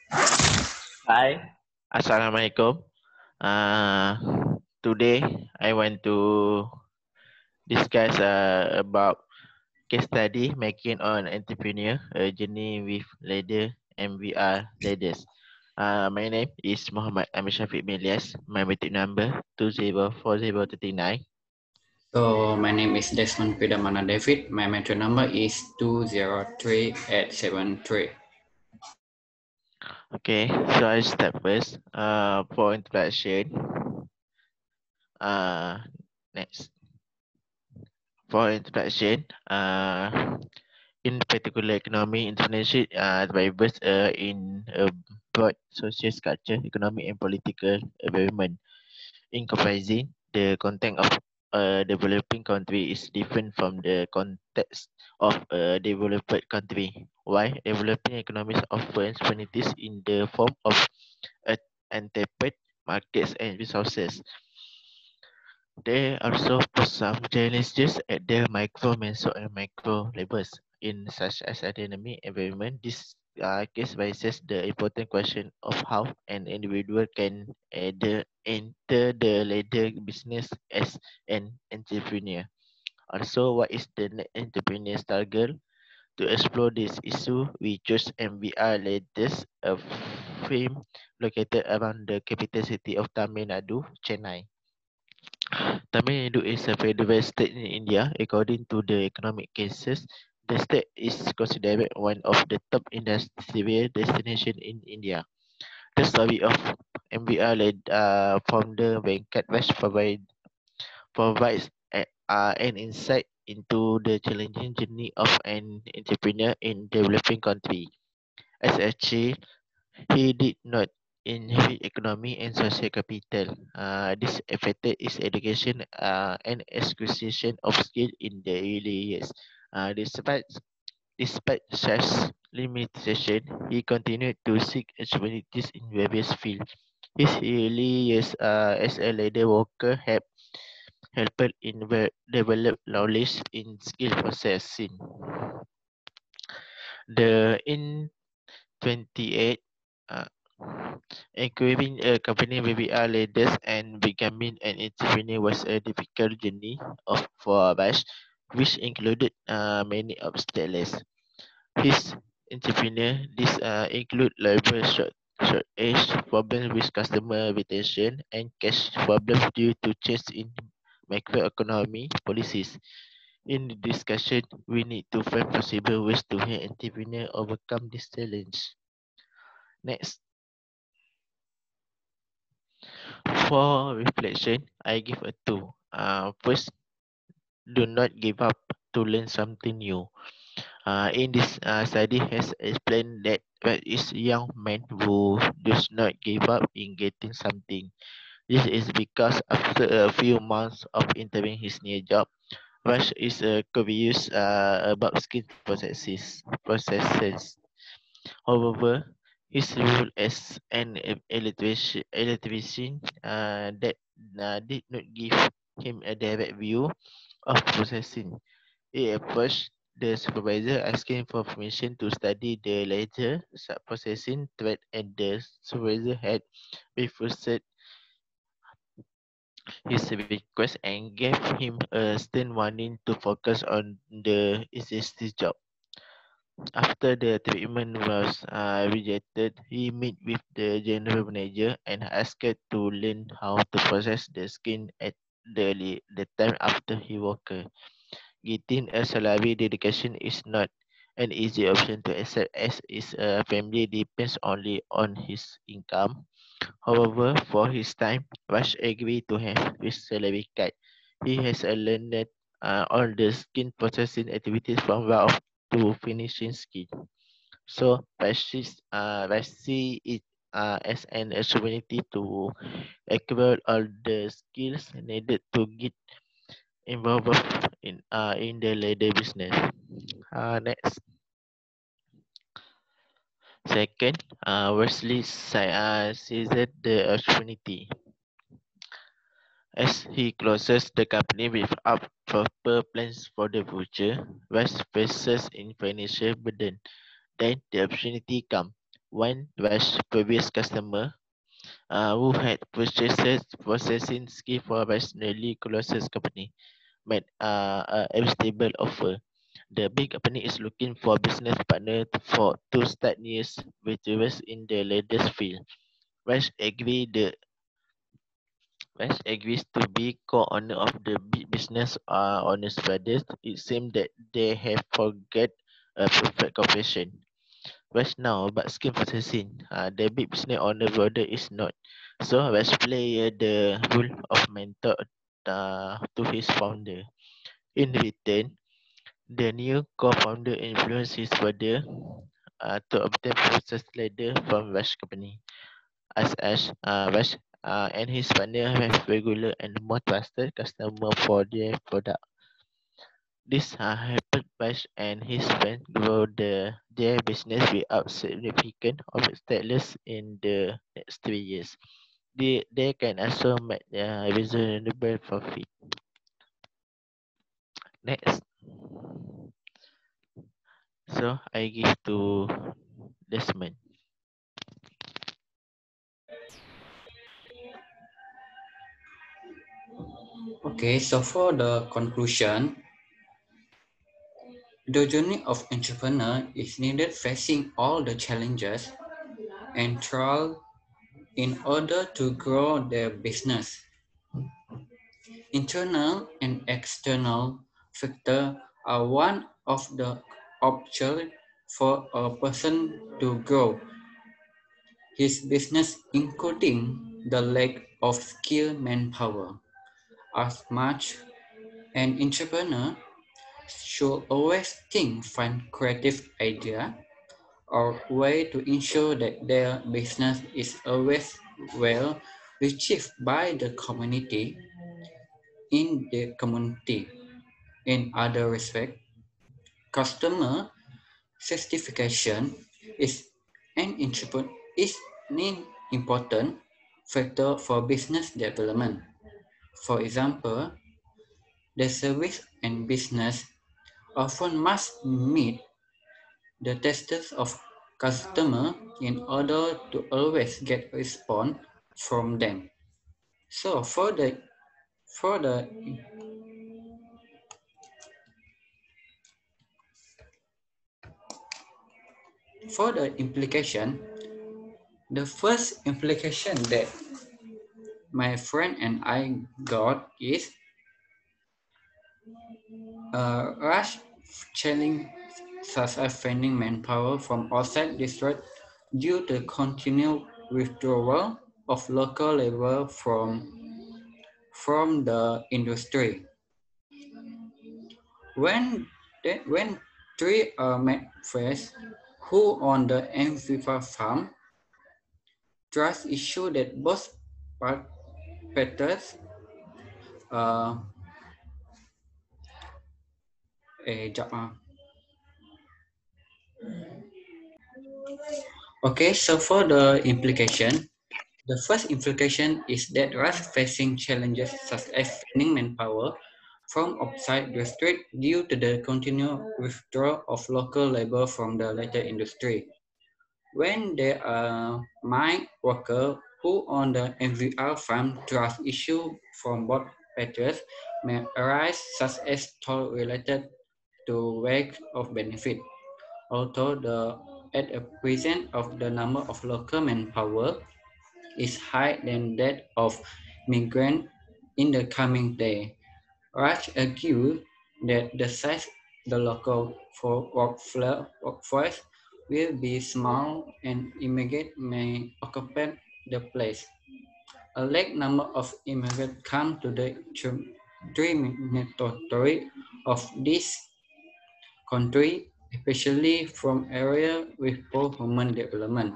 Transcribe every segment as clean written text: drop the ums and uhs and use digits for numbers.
Hi, Assalamualaikum. Uh, Today I want to discuss about case study making on entrepreneur a journey with ladder and we are leaders. My name is Muhammad Amir Shafiq bin Ilyas. My metric number 204039. So my name is Desmond Pidamana David. My metro number is 203-873. Okay, so I start first. For introduction. Uh, Next. For introduction. In particular economy international drivers in a broad social structure, economic and political environment. In comparison, the content of a developing country is different from the context of a developed country. Why? Developing economies offer opportunities in the form of untapped markets and resources. There also pose some challenges at the micro, meso, and macro levels. In such as a dynamic environment, this case raises the important question of how an individual can enter the later business as an entrepreneur. Also, what is the entrepreneur struggle? To explore this issue, we chose MVR Leaders, a firm located around the capital city of Tamil Nadu, Chennai. Tamil Nadu is a federal state in India. According to the economic cases, the state is considered one of the top industrial destinations in India. The story of MBR led founder Venkat Vash provides an insight into the challenging journey of an entrepreneur in developing country. As a child, he did not inherit economy and social capital. This affected his education and acquisition of skill in the early years. Despite such limitation, he continued to seek opportunities in various fields. His early years as a ladder worker helped in develop knowledge in skill processing. The in 28 uh, acquiring a company BBR leaders and becoming an entrepreneur was a difficult journey for Abash, which included many obstacles. His entrepreneur this include labor shortage, problems with customer retention, and cash problems due to change in macroeconomy policies. In the discussion, we need to find possible ways to help entrepreneur overcome this challenge. Next, for reflection, I give a two. First, do not give up to learn something new. In this study has explained that there is young man who does not give up in getting something. This is because after a few months of entering his new job, Rush is curious about skill processes. However, his role as an electrician that did not give him a direct view of processing. He approached the supervisor asking for permission to study the later processing thread, and the supervisor had refused his request and gave him a stern warning to focus on the existing job. After the treatment was rejected, he met with the general manager and asked to learn how to process the skin at the time after he worked. Getting a salary dedication is not an easy option to accept as his family depends only on his income. However, for his time, Rush agreed to have his salary cut. He has learned all the skin processing activities from raw to finishing skin. So Rush see it as an opportunity to acquire all the skills needed to get involved in the leather business. Next, second, Wesley seized the opportunity as he closes the company without proper plans for the future. West faces in financial burden. Then the opportunity comes. One was previous customer who had purchased processing skill for Nationally Colossus company made a stable offer. The big company is looking for business partner to start years with us in the latest field. West agrees to be co-owner of the big business owners brothers. It seems that they have forget a perfect cooperation. West now but scheme processing. The big business owner brother is not. So West play the role of mentor to his founder. In return, the new co-founder influenced his brother to obtain process ladder from West company. As West and his partner have regular and more trusted customer for their product. This helped West and his friend grow their business without significant obstacles in the next 3 years. They can also make reasonable profit. Next, so I give to Desmond. Okay, so for the conclusion, the journey of entrepreneur is needed facing all the challenges and trial in order to grow their business. Internal and external factors are one of the options for a person to grow his business, including the lack of skilled manpower. As much an entrepreneur should always find creative idea or way to ensure that their business is always well received by the community. In other respect, customer certification is is an important factor for business development. For example, the service and business often must meet the tests of customer in order to always get response from them. So for the for the implication, the first implication that my friend and I got is rush challenge such as finding manpower from outside district due to continued withdrawal of local labor from the industry. When three friends who own the Amphifa farm trust issue that both parties uh, okay, so for the implication, the first implication is that RAS facing challenges such as finding manpower from outside the state due to the continued withdrawal of local labor from the latter industry. When there are mine workers who own the MVR farm, trust issue from both parties may arise such as toll related to lack of benefit. Although at a present of the number of local manpower is higher than that of migrants in the coming day. Raj argued that the size the local workforce will be small and immigrants may occupy the place. A large number of immigrants come to the territory of this country, especially from areas with poor human development.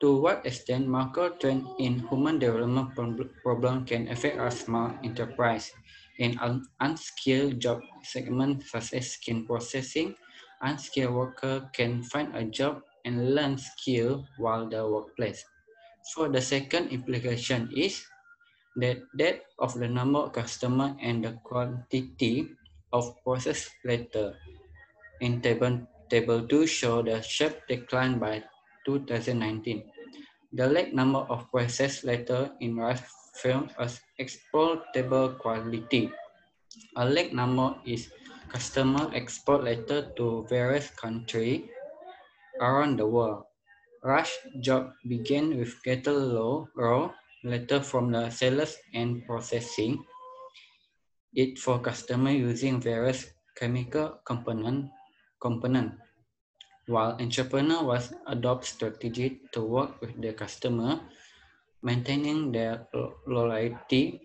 To what extent macro trend in human development problem can affect a small enterprise in an unskilled job segment such as skin processing? Unskilled worker can find a job and learn skill while the workplace. So the second implication is that of the number of customers and the quantity of processed letter in Table 2 show the sharp decline by 2019. The lack number of processed letter in RAS film as exportable quality. A lack number is customer export letter to various countries around the world. Rush job began with getting raw letter from the sellers and processing it for customer using various chemical component. While entrepreneur was adopt strategy to work with the customer, maintaining their loyalty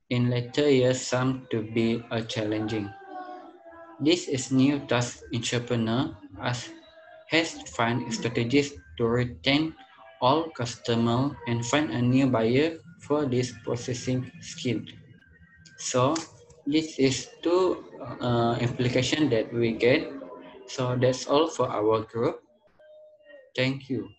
in later years some to be challenging. This is new task entrepreneur has to find strategies to retain all customers and find a new buyer for this processing skill. So this is two implication that we get. So that's all for our group. Thank you.